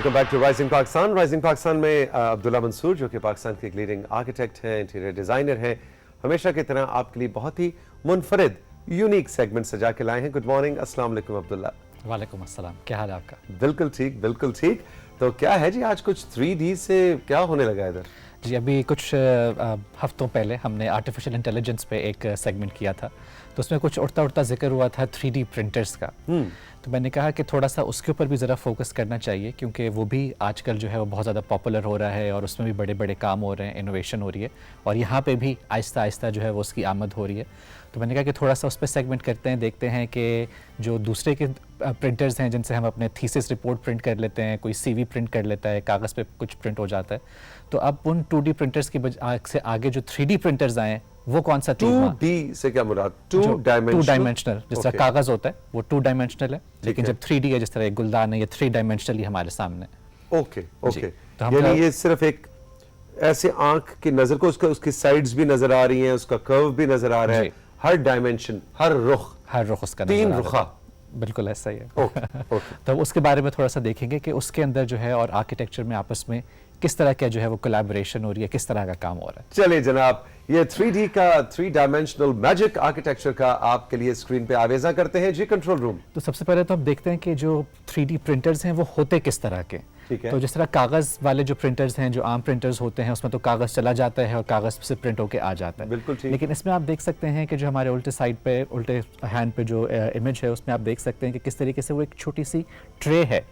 Welcome back to rising Pakistan. Rising Pakistan में अब्दुल्ला मंसूर जो कि पाकिस्तान के एक लीडिंग आर्किटेक्ट हैं, इंटीरियर डिजाइनर हैं, हमेशा की तरह आपके लिए बहुत ही मुनफरिद यूनिक सेगमेंट सजा के लाए हैं। गुड मॉर्निंग, अस्सलाम वालेकुम अब्दुल्ला। वालेकुम अस्सलाम, क्या हाल है आपका? बिल्कुल ठीक, बिल्कुल ठीक। तो क्या है जी, आज कुछ 3D से क्या होने लगा इधर? जी, अभी कुछ हफ्तों पहले हमने आर्टिफिशियल इंटेलिजेंस पे एक सेगमेंट किया था, तो उसमें कुछ उड़ता उड़ता जिक्र हुआ था 3D प्रिंटर्स का। तो मैंने कहा कि थोड़ा सा उसके ऊपर भी ज़रा फोकस करना चाहिए, क्योंकि वो भी आजकल जो है वो बहुत ज़्यादा पॉपुलर हो रहा है और उसमें भी बड़े बड़े काम हो रहे हैं, इनोवेशन हो रही है और यहाँ पे भी आहिस्ता आहिस्ता जो है वो उसकी आमद हो रही है। तो मैंने कहा कि थोड़ा सा उस पर सेगमेंट करते हैं, देखते हैं कि जो दूसरे के प्रिंटर्स हैं जिनसे हम अपने थीसिस रिपोर्ट प्रिंट कर लेते हैं, कोई सीवी प्रिंट कर लेता है, कागज़ पे कुछ प्रिंट हो जाता है, तो अब उन 2D प्रिंटर्स की से आगे जो 3D प्रिंटर्स आए वो कौन सा 2D से क्या मुराद? टू डायमेंशनल, जिस तरह कागज होता है वो 2 डायमेंशनल है, लेकिन जब 3D है, जिस तरह एक गुलदान है, ये 3 डायमेंशनली हमारे सामने। ओके ओके, तो यानी ये सिर्फ एक ऐसे आंख की नजर को उसकी साइड्स भी नजर आ रही हैं, उसका कर्व भी नजर आ रहा है, हर डायमेंशन, हर रुख उसका 3 रुखा, बिल्कुल ऐसा ही है। ओके। तो उसके बारे में थोड़ा सा देखेंगे कि उसके अंदर जो है और आर्किटेक्चर में आपस में किस तरह का जो है वो कोलैबोरेशन हो रही है, किस तरह का काम हो रहा है। चलिए जनाब, ये 3D का 3 डायमेंशनल मैजिक आर्किटेक्चर का आपके लिए स्क्रीन पे आवेजा करते हैं जी कंट्रोल रूम। तो सबसे पहले तो हम देखते हैं कि जो 3D प्रिंटर्स हैं वो होते किस तरह के। ठीक है। तो जिस तरह कागज़ वाले जो प्रिंटर्स हैं, जो आम प्रिंटर्स होते हैं, उसमें तो कागज़ चला जाता है और कागज़ से प्रिंट होके आ जाता है। बिल्कुल ठीक। लेकिन इसमें आप देख सकते हैं कि जो हमारे उल्टे साइड पे, उल्टे हैंड पे जो इमेज है, उसमें आप देख सकते हैं कि किस तरीके से वो एक छोटी सी ट्रे है।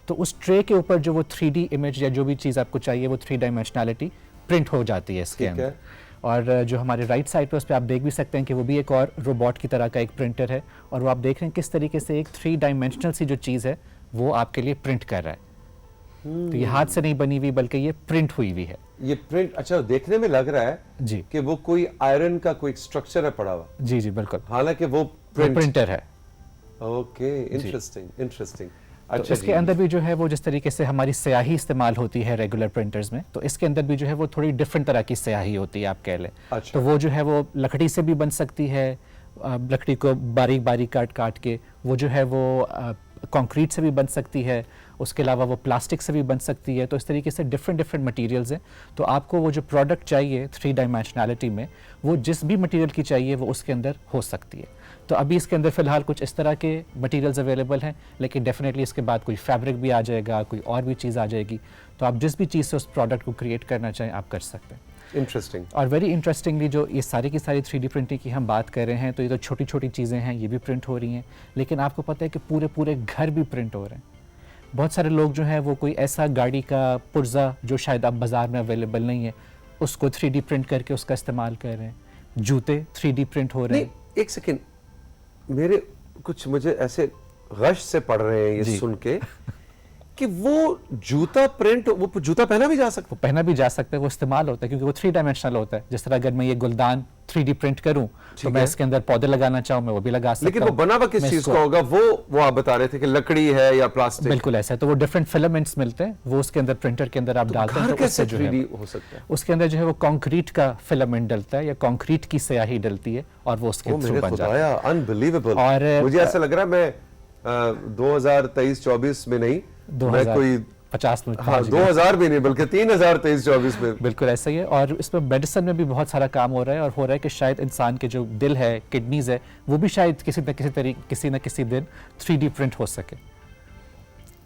तो उस ट्रे के ऊपर जो वो 3D इमेज या जो भी चीज़ आपको चाहिए वो 3 डायमेंशनैलिटी प्रिंट हो जाती है इसके अंदर। और जो हमारे राइट साइड पे उस पर आप देख भी सकते हैं कि वो भी एक और रोबोट की तरह का एक प्रिंटर है, और वो आप देख रहे हैं किस तरीके से एक 3 डायमेंशनल सी जो चीज़ है वो आपके लिए प्रिंट कर रहा है। तो ये हाथ से नहीं बनी हुई बल्कि ये प्रिंट हुई हुई है। ये प्रिंट, अच्छा, देखने में लग रहा है जी कि वो कोई आयरन का कोई स्ट्रक्चर है पड़ा हुआ। जी जी बिल्कुल, हालांकि वो प्रिंटर है। Okay, interesting interesting. तो अच्छा, इसके अंदर भी जो है वो जिस तरीके से हमारी स्याही इस्तेमाल होती है रेगुलर प्रिंटर्स में, तो इसके अंदर भी जो है वो थोड़ी डिफरेंट तरह की स्याही होती है, आप कह लें। अच्छा। तो वो जो है वो लकड़ी से भी बन सकती है, लकड़ी को बारीक बारीक काट काट के, वो जो है वो कंक्रीट से भी बन सकती है, उसके अलावा वो प्लास्टिक से भी बन सकती है। तो इस तरीके से डिफरेंट डिफरेंट मटेरियल्स हैं। तो आपको वो जो प्रोडक्ट चाहिए 3 डायमेंशनैलिटी में, वो जिस भी मटेरियल की चाहिए वो उसके अंदर हो सकती है। तो अभी इसके अंदर फ़िलहाल कुछ इस तरह के मटेरियल्स अवेलेबल हैं, लेकिन डेफिनेटली इसके बाद कोई फैब्रिक भी आ जाएगा, कोई और भी चीज़ आ जाएगी। तो आप जिस भी चीज़ से उस प्रोडक्ट को क्रिएट करना चाहें आप कर सकते हैं। इंटरेस्टिंग। और वेरी इंटरेस्टिंगली जो ये सारी की सारी 3D प्रिंटिंग की हम बात कर रहे हैं, तो ये तो छोटी छोटी चीज़ें हैं, ये भी प्रिंट हो रही हैं, लेकिन आपको पता है कि पूरे पूरे घर भी प्रिंट हो रहे हैं। बहुत सारे लोग जो हैं वो कोई ऐसा गाड़ी का पुर्जा जो शायद अब बाज़ार में अवेलेबल नहीं है, उसको 3D प्रिंट करके उसका इस्तेमाल कर रहे हैं। जूते 3D प्रिंट हो रहे हैं। एक सेकेंड, मेरे कुछ मुझे ऐसे गश से पड़ रहे हैं ये सुन के कि वो जूता प्रिंट, वो जूता पहना भी जा सकता है? वो पहना भी जा सकता है, वो इस्तेमाल होता है क्योंकि वो 3 डायमेंशनल होता है। जिस तरह अगर मैं ये गुलदान 3D प्रिंट करूं तो मैं इसके अंदर पौधे लगाना चाहूं, मैं वो भी लगा सकता हूं। लेकिन वो बना हुआ किस चीज का होगा? वो आप बता रहे थे कि लकड़ी है या प्लास्टिक? बिल्कुल ऐसा है। तो वो डिफरेंट फिलामेंट्स मिलते हैं, वो उसके अंदर प्रिंटर के अंदर आप डालते हैं, तो उससे जो है हो सकता है उसके अंदर जो है वो कंक्रीट का फिलामेंट डलता है या कंक्रीट की स्याही डलती है और वो उसके थ्रू बन जाता है। अनबिलीवेबल। और मुझे ऐसा लग रहा है मैं 2023-24 में नहीं, मैं कोई 50 में, हाँ 2000 भी नहीं बल्कि 3023-24 में। बिल्कुल ऐसा ही है। और इसमें मेडिसिन में भी बहुत सारा काम हो रहा है, और हो रहा है कि शायद इंसान के जो दिल है, किडनीज है, वो भी शायद किसी न किसी दिन 3D प्रिंट हो सके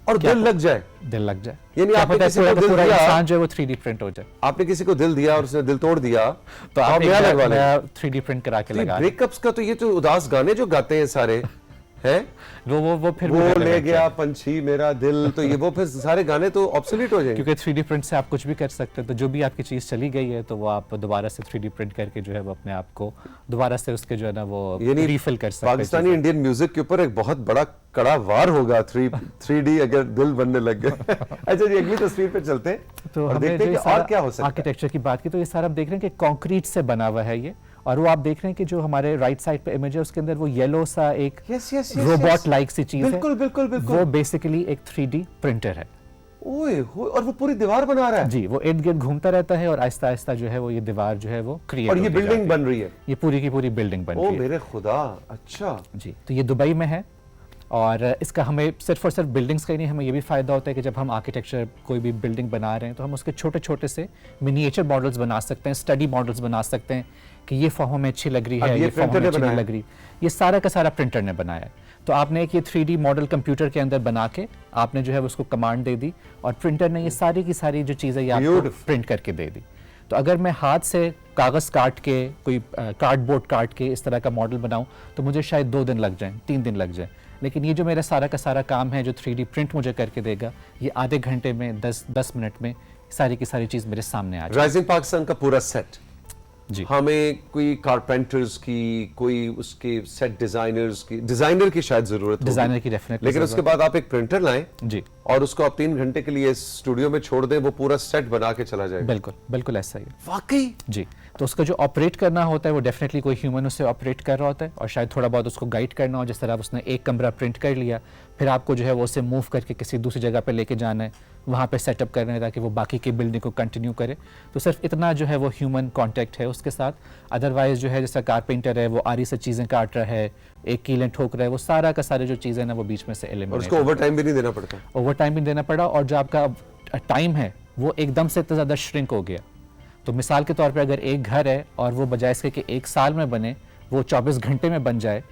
और दिल लग जाए। दिल लग जाए, यानी आपने किसी को दिल पूरा दिया, इंसान जो है वो 3D प्रिंट हो जाए। आपने किसी को दिल दिया और उसने दिल तोड़ दिया, तो आप नया 3D प्रिंट करा के लगा। ब्रेकअप्स का तो ये तो उदास गाने जो गाते हैं सारे है, वो फिर वो ले गया पंछी मेरा दिल, तो ये वो फिर सारे गाने तो ऑब्सोलीट हो जाएंगे। क्योंकि 3D प्रिंट से आप कुछ भी कर सकते हैं। तो जो भी आपकी चीज चली गई है तो वो आप दोबारा से 3D प्रिंट करके जो है वो अपने आप को दोबारा से उसके जो है ना वो रीफिल कर सकते हैं। पाकिस्तानी इंडियन म्यूजिक के ऊपर एक बहुत बड़ा कड़ा वार होगा 3D अगर दिल बनने लग गए। अच्छा जी, अगली तस्वीर पे चलते हैं तो और देखते हैं कि और क्या हो सकता है। आर्किटेक्चर की बात की तो ये सारा आप देख रहे हैं कि कंक्रीट से बना हुआ है ये, और वो आप देख रहे हैं कि जो हमारे राइट साइड पे इमेज है उसके अंदर वो येलो सा एक रोबोट लाइक सी चीज है। बिल्कुल बिल्कुल बिल्कुल, वो बेसिकली एक 3D प्रिंटर है। ओए और वो पूरी दीवार बना रहा है जी, वो इर्द गिर्द घूमता रहता है और आहिस्ता आहिस्ता जो है वो ये दीवार जो है वो क्रिएट, और ये बिल्डिंग बन रही है, ये पूरी की पूरी बिल्डिंग बन रही है। ओ मेरे खुदा, अच्छा जी। तो ये दुबई में है और इसका हमें सिर्फ और सिर्फ बिल्डिंग्स का ही नहीं, हमें ये भी फ़ायदा होता है कि जब हम आर्किटेक्चर कोई भी बिल्डिंग बना रहे हैं तो हम उसके छोटे छोटे से मिनिएचर मॉडल्स बना सकते हैं, स्टडी मॉडल्स बना सकते हैं कि ये फॉर्म हमें अच्छी लग रही है, ये फॉर्म हमें अच्छी नहीं लग रही। ये सारा का सारा प्रिंटर ने बनाया है। तो आपने एक ये 3D मॉडल कंप्यूटर के अंदर बना के आपने जो है उसको कमांड दे दी और प्रिंटर ने ये सारी की सारी जो चीज़ें ये आपको प्रिंट करके दे दी। तो अगर मैं हाथ से कागज़ काट के कोई कार्डबोर्ड काट के इस तरह का मॉडल बनाऊं तो मुझे शायद 2 दिन लग जाएं, 3 दिन लग जाएं। लेकिन ये जो मेरा सारा का सारा काम है जो 3D प्रिंट मुझे करके देगा, ये आधे घंटे में 10 मिनट में सारी की सारी चीज़ मेरे सामने आ जाए। राइजिंग पाकिस्तान का पूरा सेट, जी, हमें कोई कारपेंटर्स की, कोई उसके सेट डिजाइनर्स की, डिजाइनर की शायद जरूरत होगी, डिजाइनर की डेफिनेटली, लेकिन उसके बाद आप एक प्रिंटर लाएं जी और उसको आप 3 घंटे के लिए स्टूडियो में छोड़ दें, वो पूरा सेट बना के चला जाएगा। बिल्कुल बिल्कुल ऐसा ही है। वाकई जी, तो उसका जो ऑपरेट करना होता है वो डेफिनेटली कोई ह्यूमन उससे ऑपरेट कर रहा होता है और शायद थोड़ा बहुत उसको गाइड करना हो। जिस तरह उसने एक कमरा प्रिंट कर लिया, फिर आपको जो है वो उसे मूव करके किसी दूसरी जगह पे लेके जाना है, वहाँ पे सेटअप करना है ताकि वो बाकी की बिल्डिंग को कंटिन्यू करे। तो सिर्फ इतना जो है वो ह्यूमन कांटेक्ट है उसके साथ। अदरवाइज जो है जैसा कारपेंटर है वो आरी से चीज़ें काट रहा है, एक कीलें ठोक रहा है, वो सारा का सारे जो चीज़ें ना वो बीच में से एलिमिनेट। और उसको ओवर टाइम भी नहीं देना पड़ता। ओवर टाइम भी देना पड़ा और जो आपका टाइम है वो एकदम से इतना ज़्यादा श्रिंक हो गया। तो मिसाल के तौर पे अगर एक घर है और वो बजाय इसके कि 1 साल में बने वो 24 घंटे में बन जाए,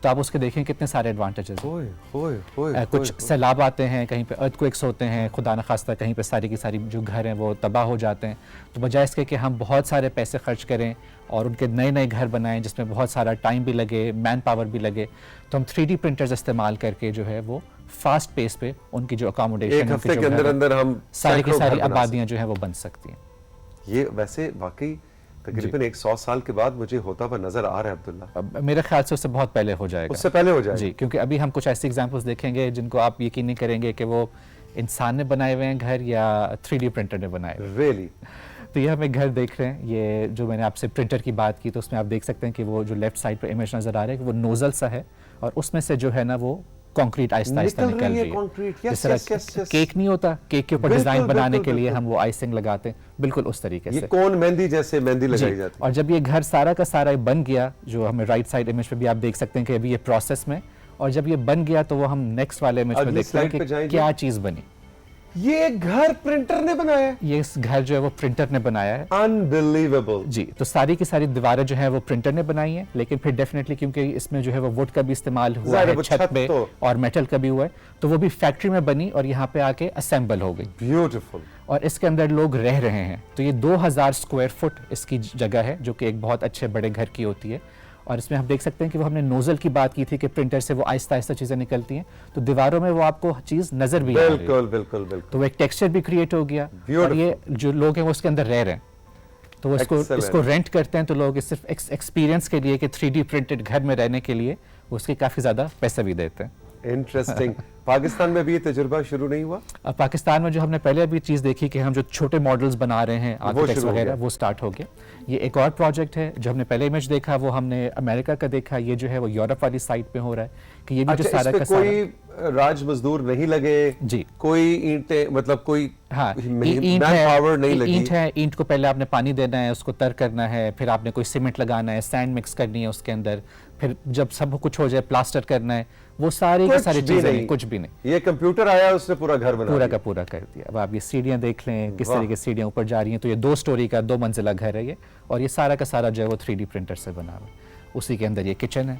तो आप उसके देखें कितने सारे एडवांटेजेस हैं। कुछ सैलाब आते हैं, कहीं पे अर्थक्वेक्स होते हैं, खुदा न खास्ता कहीं पे सारी की सारी जो घर हैं वो तबाह हो जाते हैं। तो बजाय इसके कि हम बहुत सारे पैसे खर्च करें और उनके नए नए घर बनाएं जिसमें बहुत सारा टाइम भी लगे, मैन पावर भी लगे, तो हम 3D प्रिंटर्स इस्तेमाल करके जो है वो फास्ट पेस पे उनकी जो अकोमोडेशन, एक हफ्ते के अंदर अंदर हम सारी की सारी आबादियाँ जो है वो बन सकती हैं। ये वैसे वाकई तकरीबन 100 साल के बाद मुझे होता हुआ नजर आ रहा है अब्दुल्ला। मेरे ख्याल से उससे बहुत पहले हो जाएगा, उससे पहले हो जाएगा जी, क्योंकि अभी हम कुछ ऐसे एग्जांपल्स देखेंगे जिनको आप यकीन नहीं करेंगे कि वो इंसान ने बनाए हुए हैं घर या 3D प्रिंटर ने बनाए हुए। रियली तो ये हम एक घर देख रहे हैं, ये जो मैंने आपसे प्रिंटर की बात की तो उसमें आप देख सकते हैं कि वो जो लेफ्ट साइड पर इमेज नजर आ रहा है कि वो नोजल सा है और उसमें से जो है ना वो कंक्रीट आहिस्ता आहिस्ता निकल रही है। जिस तरह केक नहीं होता, केक के ऊपर डिजाइन बनाने के लिए हम वो आइसिंग लगाते हैं, बिल्कुल उस तरीके से ये कौन मेहंदी जैसे मेहंदी लगाई जाती है। और जब ये घर सारा का सारा बन गया, जो हमें राइट साइड इमेज पे भी आप देख सकते हैं कि अभी ये प्रोसेस में, और जब ये बन गया तो वो हम नेक्स्ट वाले इमेज में देखते हैं कि क्या चीज बनी। ये घर प्रिंटर ने बनाया है। ये इस घर जो है वो प्रिंटर ने बनाया है। अनबिलीवेबल। जी, तो सारी की सारी दीवारें जो है वो प्रिंटर ने बनाई है, लेकिन फिर डेफिनेटली क्योंकि इसमें जो है वो वुड का भी इस्तेमाल हुआ है छत पे और मेटल का भी हुआ है, तो वो भी फैक्ट्री में बनी और यहाँ पे आके असेंबल हो गई। ब्यूटीफुल। और इसके अंदर लोग रह रहे हैं। तो ये 2000 स्क्वायर फुट इसकी जगह है जो कि एक बहुत अच्छे बड़े घर की होती है। और इसमें हम देख सकते हैं कि वो हमने नोजल की बात की थी कि प्रिंटर से वो आहिस्ता आहिस्ता चीजें निकलती हैं, तो दीवारों में वो आपको चीज नजर भी आ रही है। बिल्कुल बिल्कुल बिल्कुल। तो वो एक टेक्सचर भी क्रिएट हो गया और ये जो लोग हैं वो उसके अंदर रह रहे हैं, तो वो इसको रेंट करते हैं। तो लोग सिर्फ एक्सपीरियंस के लिए कि 3D प्रिंटेड घर में रहने के लिए उसके काफी ज्यादा पैसे भी देते हैं। इंटरेस्टिंग। पाकिस्तान में भी ये तजुर्बा शुरू नहीं हुआ? पाकिस्तान में जो हमने पहले अभी चीज़ देखी कि हम जो छोटे मॉडल्स बना रहे हैं आर्किटेक्ट्स वगैरह, वो स्टार्ट हो गया। ये एक और प्रोजेक्ट है जो हमने पहले इमेज देखा वो हमने अमेरिका का देखा, ये जो है वो यूरोप वाली साइड पे हो रहा है कि ये भी जो सारा का कोई राज मजदूर नहीं लगे जी, कोई ईंटें मतलब कोई हाँ ईंट पावर नहीं लगी। ईंट है, ईंट को पहले आपने पानी देना है, उसको तर करना है, फिर आपने कोई सीमेंट लगाना है, सैंड मिक्स करनी है उसके अंदर, फिर जब सब कुछ हो जाए प्लास्टर करना है, वो सारी की सारी चीजें कुछ भी नहीं। ये कंप्यूटर आया उसने पूरा घर बना पूरा का पूरा कर दिया। अब आप ये सीढ़ियां देख लें किस तरीके से सीढ़ियां ऊपर जा रही हैं। तो ये 2 स्टोरी का 2 मंजिला घर है ये, और ये सारा का सारा जो है वो 3D प्रिंटर से बना हुआ। उसी के अंदर ये किचन है,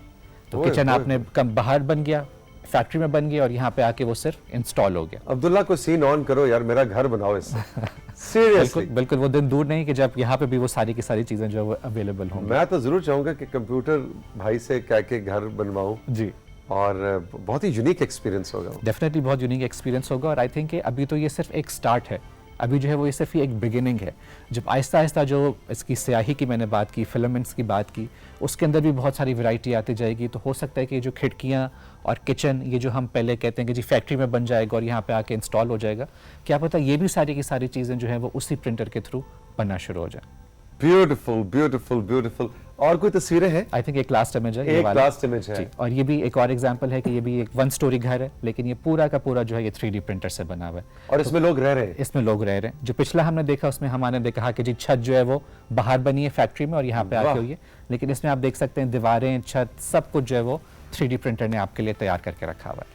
तो किचन आपने कम बाहर बन गया, फैक्ट्री में बन गया और यहाँ पे आके वो सिर्फ इंस्टॉल हो गया। अब्दुल्ला को सीन ऑन करो यार, मेरा घर बनाओ इससे। सीरियसली बिल्कुल वो दिन दूर नहीं कि जब यहाँ पे भी वो सारी की सारी चीजें जो है अवेलेबल होंगी। मैं तो जरूर चाहूंगा कि कंप्यूटर भाई से कह के घर बनवाऊं जी, और बहुत ही यूनिक एक्सपीरियंस होगा। डेफिनेटली बहुत यूनिक एक्सपीरियंस होगा। और आई थिंक अभी तो ये सिर्फ एक स्टार्ट है, अभी जो है वो ये सिर्फ एक बिगिनिंग है। जब आहिस्ता आहिस्ता जो इसकी स्याही की मैंने बात की, फिलामेंट्स की बात की, उसके अंदर भी बहुत सारी वैरायटी आती जाएगी। तो हो सकता है कि जो खिड़कियाँ और किचन, ये जो हम पहले कहते हैं कि जी फैक्ट्री में बन जाएगा और यहाँ पे आके इंस्टॉल हो जाएगा, क्या पता ये भी सारी की सारी चीज़ें जो है वो उसी प्रिंटर के थ्रू बनना शुरू हो जाए। Beautiful beautiful beautiful. और कोई तस्वीरें हैं? आई थिंक एक लास्ट इमेज है, एक लास्ट इमेज है। और ये भी एक और एग्जांपल है कि ये भी एक 1 स्टोरी घर है, लेकिन ये पूरा का पूरा जो है ये 3D प्रिंटर से बना हुआ है और इसमें लोग रह रहे हैं। इसमें लोग रह रहे हैं। जो पिछला हमने देखा उसमें हमने देखा कि जी छत जो है वो बाहर बनी है फैक्ट्री में और यहाँ पे आके हुई है, लेकिन इसमें आप देख सकते हैं दीवारें, छत, सब कुछ जो है वो 3D प्रिंटर ने आपके लिए तैयार करके रखा हुआ है।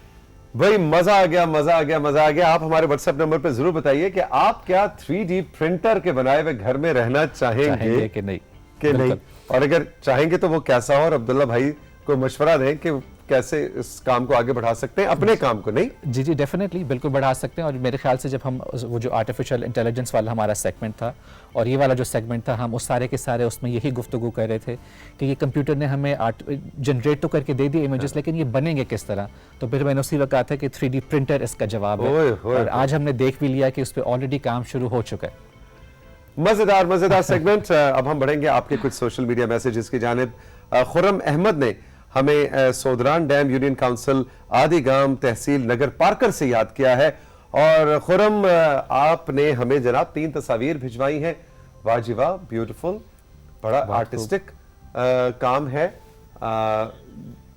भाई मजा आ गया, मजा आ गया, मजा आ गया। आप हमारे व्हाट्सएप नंबर पे जरूर बताइए कि आप क्या 3D प्रिंटर के बनाए हुए घर में रहना चाहेंगे कि नहीं। कि नहीं, और अगर चाहेंगे तो वो कैसा हो, और अब्दुल्ला भाई को मशवरा दें कि कैसे इस काम को आगे बढ़ा सकते हैं, अपने काम को। नहीं जी जी, डेफिनेटली बिल्कुल बढ़ा सकते हैं। और मेरे ख्याल से जब हम वो जो आर्टिफिशियल इंटेलिजेंस वाला हमारा सेगमेंट था और ये वाला जो सेगमेंट था, हम उस सारे के सारे उसमें यही गुफ्तगू कर रहे थे कि ये कंप्यूटर ने हमें जनरेट तो करके दे दिए इमेजेस, लेकिन ये बनेंगे किस तरह। तो फिर मैंने उसी वक्त कहा था कि 3D प्रिंटर इसका जवाब है, और आज हमने देख भी लिया कि उस पर ऑलरेडी काम शुरू हो चुका है। मजेदार मजेदार सेगमेंट। अब हम बढ़ेंगे आपके कुछ सोशल मीडिया मैसेजेस की जानिब। खुर्रम अहमद ने हमें सोदरान डैम यूनियन काउंसिल आदि गांव तहसील नगर पार्कर से याद किया है। और खुर्रम, आपने हमें जनाब 3 तस्वीर भिजवाई हैं। वाह जी वाह, ब्यूटीफुल, बड़ा आर्टिस्टिक काम है।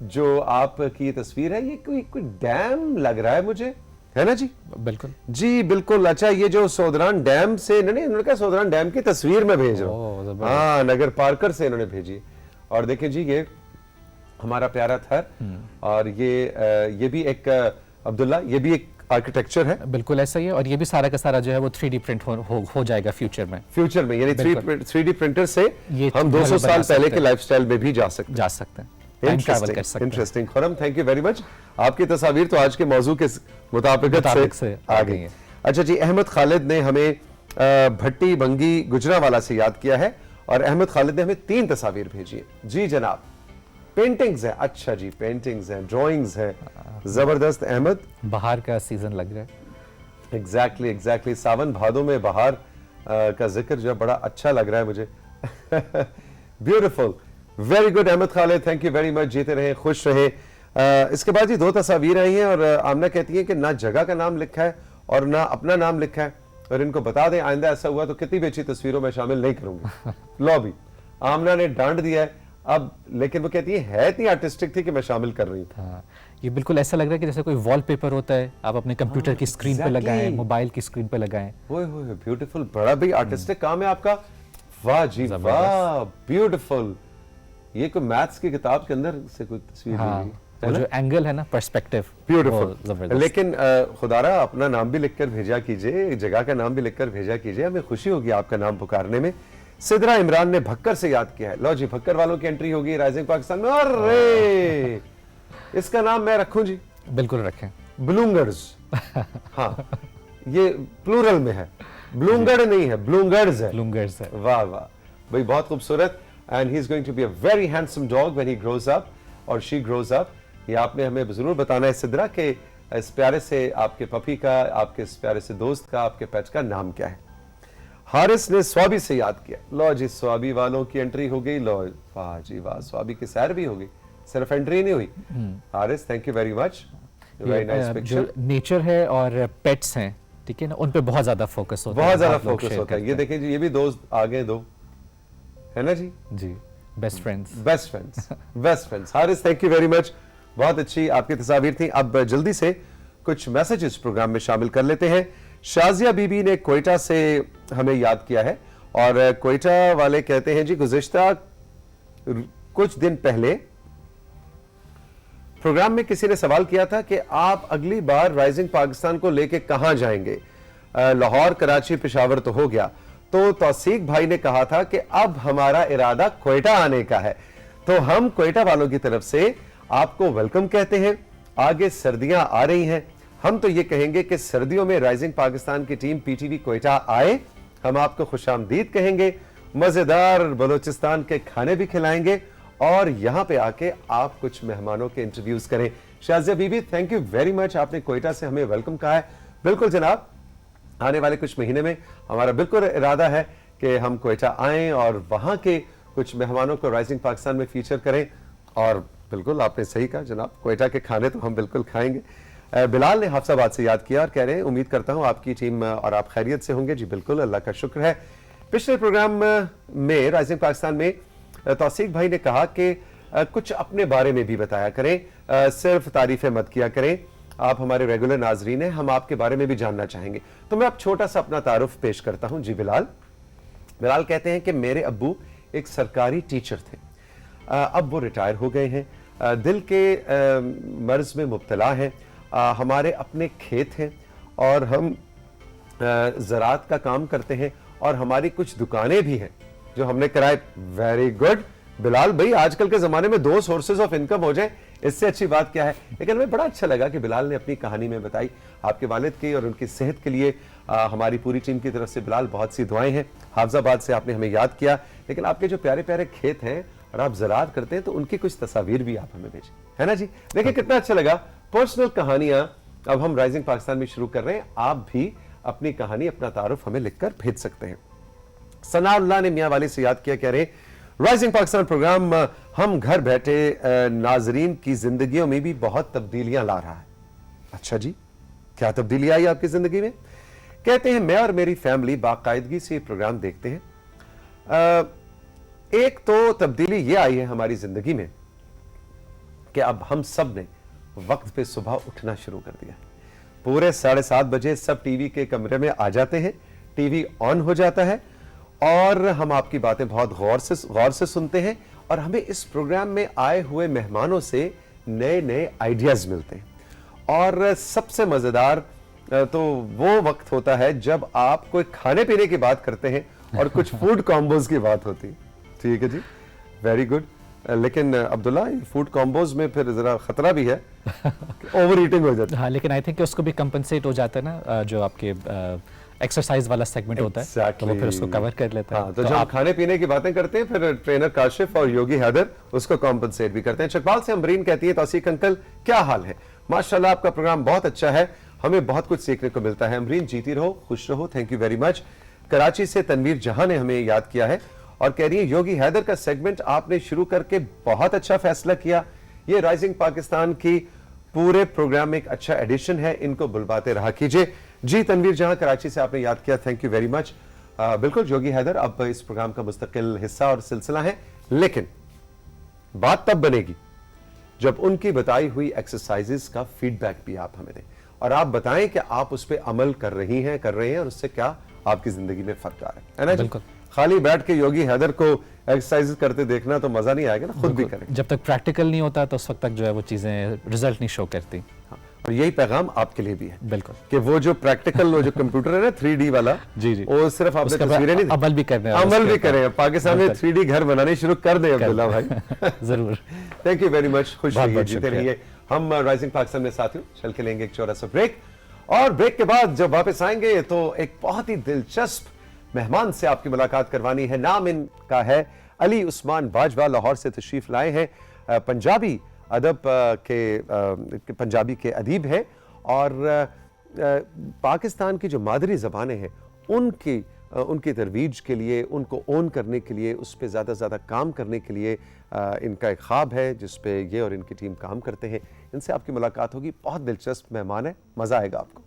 जो आपकी तस्वीर है, ये कोई डैम लग रहा है मुझे, है ना जी? बिल्कुल जी बिल्कुल। अच्छा, ये जो सोदरान डैम से उन्होंने कहा सोदरान डैम की तस्वीर में भेज रहा हूं। हाँ, नगर पार्कर से इन्होंने भेजी। और देखिए जी, ये हमारा प्यारा थर, और ये भी एक अब्दुल्ला, ये भी एक आर्किटेक्चर है। बिल्कुल ऐसा ही है। और ये भी सारा का सारा जो है वो 3D प्रिंट हो जाएगा फ्यूचर में। यानी 3D प्रिंटर से हम 200 साल पहले के लाइफस्टाइल में भी जा सकते हैं। Interesting. Khurram, thank you very much. आपकी तस्वीर तो आज के मौजू के मुताबिक से आ गई है। अच्छा जी, अहमद खालिद ने हमें भट्टी बंगी गुजरावाला से याद किया है, और अहमद खालिद ने हमें 3 तस्वीर भेजी है। जी जनाब, पेंटिंग्स है। अच्छा जी, पेंटिंग्स है, ड्राइंग्स है, जबरदस्त। अहमद, बाहर का सीजन लग रहा है। एग्जैक्टली। सावन भादों में बाहर का जिक्र जो है बड़ा अच्छा लग रहा है मुझे। Beautiful, very good Ahmad Khalid, thank you very much. जीते रहे, खुश रहे। इसके बाद जी 2 तस्वीर आई हैं, और आमना कहती है कि ना जगह का नाम लिखा है और ना अपना नाम लिखा है, और इनको बता दें आइंदा ऐसा हुआ तो कितनी भी अच्छी तस्वीरों में शामिल नहीं करूंगी। लो भी, आमना ने डांट दिया है अब, लेकिन वो कहती है इतनी आर्टिस्टिक थी कि मैं शामिल कर रही थी। हाँ, ये बिल्कुल ऐसा लग रहा है कि जैसे कोई वॉलपेपर होता है, आप अपने कंप्यूटर की स्क्रीन पे लगाएं, मोबाइल की स्क्रीन पे लगाएं। ओए होए, ब्यूटीफुल, बड़ा भी आर्टिस्टिक काम है आपका। वाह जी वाह, ब्यूटीफुल। ये कोई मैथ्स की किताब के अंदर से कोई तस्वीर हाँ, वो जो एंगल है ना, पर्सपेक्टिव, ब्यूटीफुल। लेकिन खुदारा अपना नाम भी लिखकर भेजा कीजिए, जगह का नाम भी लिखकर भेजा कीजिए, हमें खुशी होगी आपका नाम पुकारने में। सिदरा इमरान ने भक्कर से याद किया है। लो जी, भक्कर वालों की एंट्री होगी राइजिंग पाकिस्तान में। अरे इसका नाम मैं रखूं जी? बिल्कुल रखें, ब्लूंगर्स। हाँ, ये प्लूरल में है, ब्लूंगड़ नहीं है, ब्लूंगर्स है। ब्लूंगर्स है। वाह वाह भाई, बहुत खूबसूरत। And he is going to be a very handsome dog when he grows up और शी ग्रोज अप। ये आपने हमें जरूर बताना है सिदरा के इस प्यारे से आपके पपी का, आपके इस प्यारे से दोस्त का, आपके पेट का नाम क्या है। हारिस ने स्वाबी से याद किया। लो जी, स्वाबी वालों की एंट्री हो गई। लो वाह जी वाह, स्वाबी की सैर भी हो गई, सिर्फ एंट्री नहीं हुई। Haris, thank you very much, very nice picture. जो नेचर है और पेट्स हैं, ठीक है ना, उन पे बहुत ज्यादा फोकस होता है, बहुत ज्यादा फोकस होता है। ये देखें जी, ये भी दोस्त आ गए 2, है ना जी? जी, best friends. Haris, thank you very much, बहुत अच्छी आपकी तस्वीर थी। अब जल्दी से कुछ मैसेजेस प्रोग्राम में शामिल कर लेते हैं। शाजिया बीबी ने कोयटा से हमें याद किया है, और कोयटा वाले कहते हैं जी, गुज़िश्ता कुछ दिन पहले प्रोग्राम में किसी ने सवाल किया था कि आप अगली बार राइजिंग पाकिस्तान को लेके कहां जाएंगे। लाहौर, कराची, पेशावर तो हो गया, तो तौसीक भाई ने कहा था कि अब हमारा इरादा कोयटा आने का है। तो हम कोयटा वालों की तरफ से आपको वेलकम कहते हैं। आगे सर्दियां आ रही हैं, हम तो ये कहेंगे कि सर्दियों में राइजिंग पाकिस्तान की टीम पीटीवी कोयटा आए, हम आपको खुशामदीद कहेंगे, मजेदार बलोचिस्तान के खाने भी खिलाएंगे, और यहां पे आके आप कुछ मेहमानों के इंटरव्यूज करें। शाजिया बीबी, थैंक यू वेरी मच, आपने कोयटा से हमें वेलकम कहा है। बिल्कुल जनाब, आने वाले कुछ महीने में हमारा बिल्कुल इरादा है कि हम कोयटा आएं और वहां के कुछ मेहमानों को राइजिंग पाकिस्तान में फीचर करें। और बिल्कुल आपने सही कहा जनाब, कोयटा के खाने तो हम बिल्कुल खाएंगे। बिलाल ने हाफसाबाद से याद किया और कह रहे हैं उम्मीद करता हूं आपकी टीम और आप खैरियत से होंगे। जी बिल्कुल, अल्लाह का शुक्र है। पिछले प्रोग्राम में राइजिंग पाकिस्तान में तौसीक भाई ने कहा कि कुछ अपने बारे में भी बताया करें, सिर्फ तारीफें मत किया करें। आप हमारे रेगुलर नाजरीन हैं, हम आपके बारे में भी जानना चाहेंगे। तो मैं अब छोटा सा अपना तारुफ पेश करता हूं। जी बिलाल कहते हैं कि मेरे अब्बू एक सरकारी टीचर थे, अब वो रिटायर हो गए हैं। दिल के मर्ज में मुब्तला हैं, हमारे अपने खेत हैं और हम ज़राअत का काम करते हैं और हमारी कुछ दुकानें भी हैं जो हमने कराए। वेरी गुड बिलाल भाई, आजकल के ज़माने में 2 सोर्सेज ऑफ इनकम हो जाए, इससे अच्छी बात क्या है। लेकिन हमें बड़ा अच्छा लगा कि बिलाल ने अपनी कहानी में बताई। आपके वालिद की और उनकी सेहत के लिए हमारी पूरी टीम की तरफ से बिलाल बहुत सी दुआएं हैं। हाफजाबाद से आपने हमें याद किया, लेकिन आपके जो प्यारे प्यारे खेत हैं और आप ज़राअत करते हैं तो उनकी कुछ तस्वीर भी आप हमें भेजें, है ना जी। देखिए कितना अच्छा लगा। पर्सनल कहानियां अब हम राइजिंग पाकिस्तान में शुरू कर रहे हैं। आप भी अपनी कहानी, अपना तारुफ हमें लिखकर भेज सकते हैं। सनाउल्लाह ने मियां वाली से याद किया, कह रहे राइजिंग पाकिस्तान प्रोग्राम हम घर बैठे नाजरीन की जिंदगियों में भी बहुत तब्दीलियां ला रहा है। अच्छा जी, क्या तब्दीली आई आपकी जिंदगी में? कहते हैं मैं और मेरी फैमिली बाकायदगी से ये प्रोग्राम देखते हैं। एक तो तब्दीली ये आई है हमारी जिंदगी में कि अब हम सब ने वक्त पे सुबह उठना शुरू कर दिया। पूरे 7:30 बजे सब टीवी के कमरे में आ जाते हैं, टीवी ऑन हो जाता है और हम आपकी बातें बहुत गौर से सुनते हैं और हमें इस प्रोग्राम में आए हुए मेहमानों से नए नए आइडियाज मिलते हैं। और सबसे मजेदार तो वो वक्त होता है जब आप कोई खाने पीने की बात करते हैं और कुछ फूड कॉम्बोज की बात होती है। ठीक है जी, वेरी गुड। लेकिन अब्दुल्ला, फूड कॉम्बोज में फिर जरा खतरा भी है, ओवर ईटिंग हो जाती है। हाँ, लेकिन आई थिंक उसको भी कंपनसेट हो जाता है ना, जो आपके एक्सरसाइज वाला सेगमेंट होता है, तो वो फिर उसको कवर कर लेता है। तो जब आप खाने पीने की बातें करते हैं फिर ट्रेनर काशिफ और योगी हैदर उसको कॉम्पनसेट भी करते हैं। चकबाल से अमरीन कहती है, तौसीक अंकल क्या हाल है? माशाल्लाह आपका प्रोग्राम बहुत अच्छा है, हमें बहुत कुछ सीखने को मिलता है। अमरीन जीती रहो, खुश रहो, thank you very much. Karachi से तनवीर जहां ने हमें याद किया है और कह रही है योगी हैदर का सेगमेंट आपने शुरू करके बहुत अच्छा फैसला किया। ये राइजिंग पाकिस्तान की पूरे प्रोग्राम में एक अच्छा एडिशन है, इनको बुलवाते रहा कीजिए। जी तनवीर जहां कराची से आपने याद किया, थैंक यू वेरी मच। बिल्कुल योगी हैदर अब इस प्रोग्राम का मुस्तकिल हिस्सा और सिलसिला है, लेकिन बात तब बनेगी जब उनकी बताई हुई एक्सरसाइजेस का फीडबैक भी आप हमें दें और आप बताएं कि आप उस पर अमल कर रहे हैं और उससे क्या आपकी जिंदगी में फर्क आ रहा है ना जी। बिल्कुल। खाली बैठ के योगी हैदर को एक्सरसाइज करते देखना तो मजा नहीं आएगा ना, खुद भी करें। जब तक प्रैक्टिकल नहीं होता तो उस वक्त तक जो है वो चीजें रिजल्ट नहीं शो करती। हाँ, और यही पैगाम आपके लिए भी है। बिल्कुल, कि वो जो प्रैक्टिकल, वो जो कंप्यूटर है ना 3D वाला, जी जी, वो सिर्फ आपने तस्वीरें नहीं, अमल भी करने, अमल भी करें। पाकिस्तान में 3D घर बनाने शुरू कर दे अब्दुल्ला भाई। जरूर, थैंक यू वेरी मच, खुश रहिए, जीते शुक्रिया। रहिए। हम राइजिंग पाकिस्तान में साथियों चल के लेंगे एक छोटा सा ब्रेक और ब्रेक के बाद जब वापस आएंगे तो एक बहुत ही दिलचस्प मेहमान से आपकी मुलाकात करवानी है। नाम इनका है अली उस्मान बाजवा, लाहौर से तशरीफ लाए हैं। पंजाबी अदब के पंजाबी के अदीब हैं और पाकिस्तान की जो मादरी ज़बानें हैं उनकी तरवीज के लिए, उनको ओन करने के लिए, उस पर ज़्यादा से ज़्यादा काम करने के लिए इनका एक ख्वाब है जिस पे ये और इनकी टीम काम करते हैं। इनसे आपकी मुलाकात होगी, बहुत दिलचस्प मेहमान है, मज़ा आएगा आपको।